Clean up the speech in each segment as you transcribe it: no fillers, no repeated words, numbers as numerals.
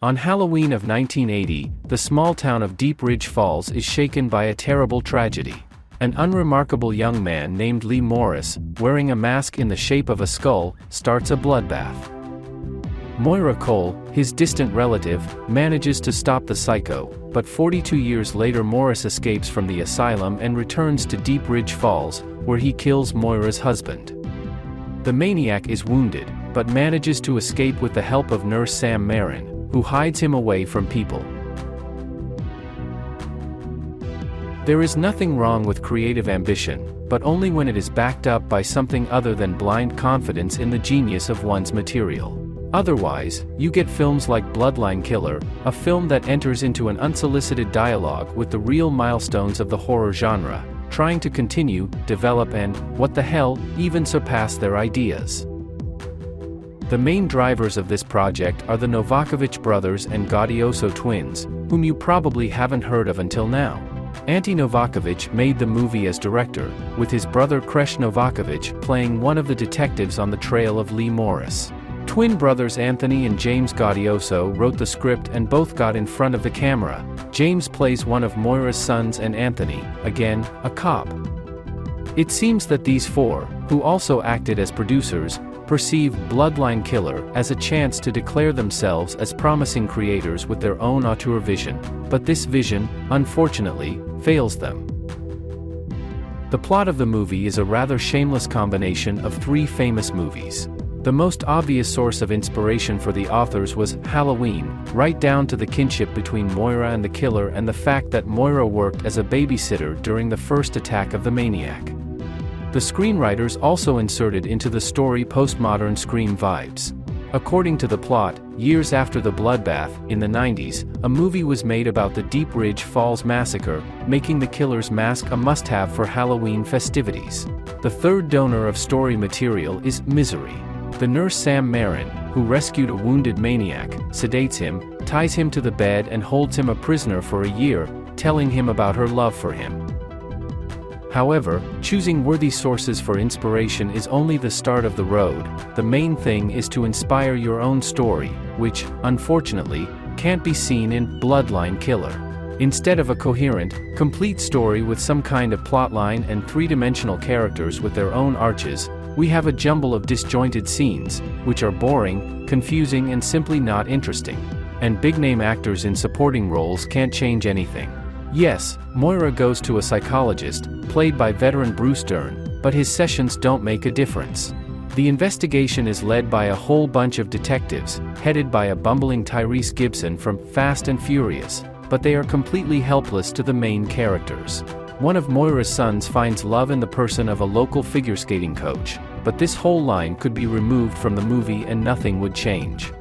On Halloween of 1980, the small town of Deep Ridge Falls is shaken by a terrible tragedy. An unremarkable young man named Lee Morris, wearing a mask in the shape of a skull, starts a bloodbath. Moira Cole, his distant relative, manages to stop the psycho, but 42 years later Morris escapes from the asylum and returns to Deep Ridge Falls, where he kills Moira's husband. The maniac is wounded, but manages to escape with the help of nurse Sam Marin, who hides him away from people. There is nothing wrong with creative ambition, but only when it is backed up by something other than blind confidence in the genius of one's material. Otherwise, you get films like Bloodline Killer, a film that enters into an unsolicited dialogue with the real milestones of the horror genre, trying to continue, develop and, what the hell, even surpass their ideas. The main drivers of this project are the Novakovic brothers and Gaudioso twins, whom you probably haven't heard of until now. Ante Novakovic made the movie as director, with his brother Kresh Novakovic playing one of the detectives on the trail of Lee Morris. Twin brothers Anthony and James Gaudioso wrote the script and both got in front of the camera. James plays one of Moira's sons and Anthony, again, a cop. It seems that these four, who also acted as producers, perceive Bloodline Killer as a chance to declare themselves as promising creators with their own auteur vision, but this vision, unfortunately, fails them. The plot of the movie is a rather shameless combination of three famous movies. The most obvious source of inspiration for the authors was Halloween, right down to the kinship between Moira and the killer and the fact that Moira worked as a babysitter during the first attack of the maniac. The screenwriters also inserted into the story postmodern Scream vibes. According to the plot, years after the bloodbath, in the 90s, a movie was made about the Deep Ridge Falls massacre, making the killer's mask a must-have for Halloween festivities. The third donor of story material is Misery. The nurse Sam Marin, who rescued a wounded maniac, sedates him, ties him to the bed and holds him a prisoner for a year, telling him about her love for him. However, choosing worthy sources for inspiration is only the start of the road. The main thing is to inspire your own story, which, unfortunately, can't be seen in Bloodline Killer. Instead of a coherent, complete story with some kind of plotline and three-dimensional characters with their own arches, we have a jumble of disjointed scenes, which are boring, confusing and simply not interesting. And big-name actors in supporting roles can't change anything. Yes, Moira goes to a psychologist, played by veteran Bruce Dern, but his sessions don't make a difference. The investigation is led by a whole bunch of detectives, headed by a bumbling Tyrese Gibson from Fast and Furious, but they are completely helpless to the main characters. One of Moira's sons finds love in the person of a local figure skating coach, but this whole line could be removed from the movie and nothing would change.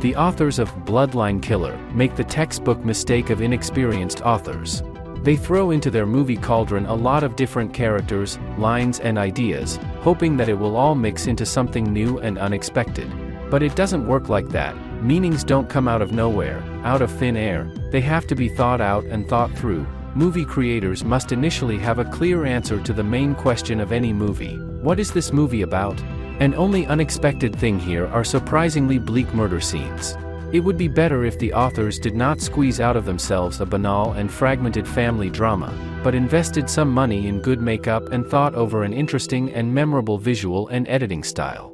The authors of Bloodline Killer make the textbook mistake of inexperienced authors. They throw into their movie cauldron a lot of different characters, lines and ideas, hoping that it will all mix into something new and unexpected. But it doesn't work like that. Meanings don't come out of nowhere, out of thin air, they have to be thought out and thought through. Movie creators must initially have a clear answer to the main question of any movie. What is this movie about? An only unexpected thing here are surprisingly bleak murder scenes. It would be better if the authors did not squeeze out of themselves a banal and fragmented family drama, but invested some money in good makeup and thought over an interesting and memorable visual and editing style.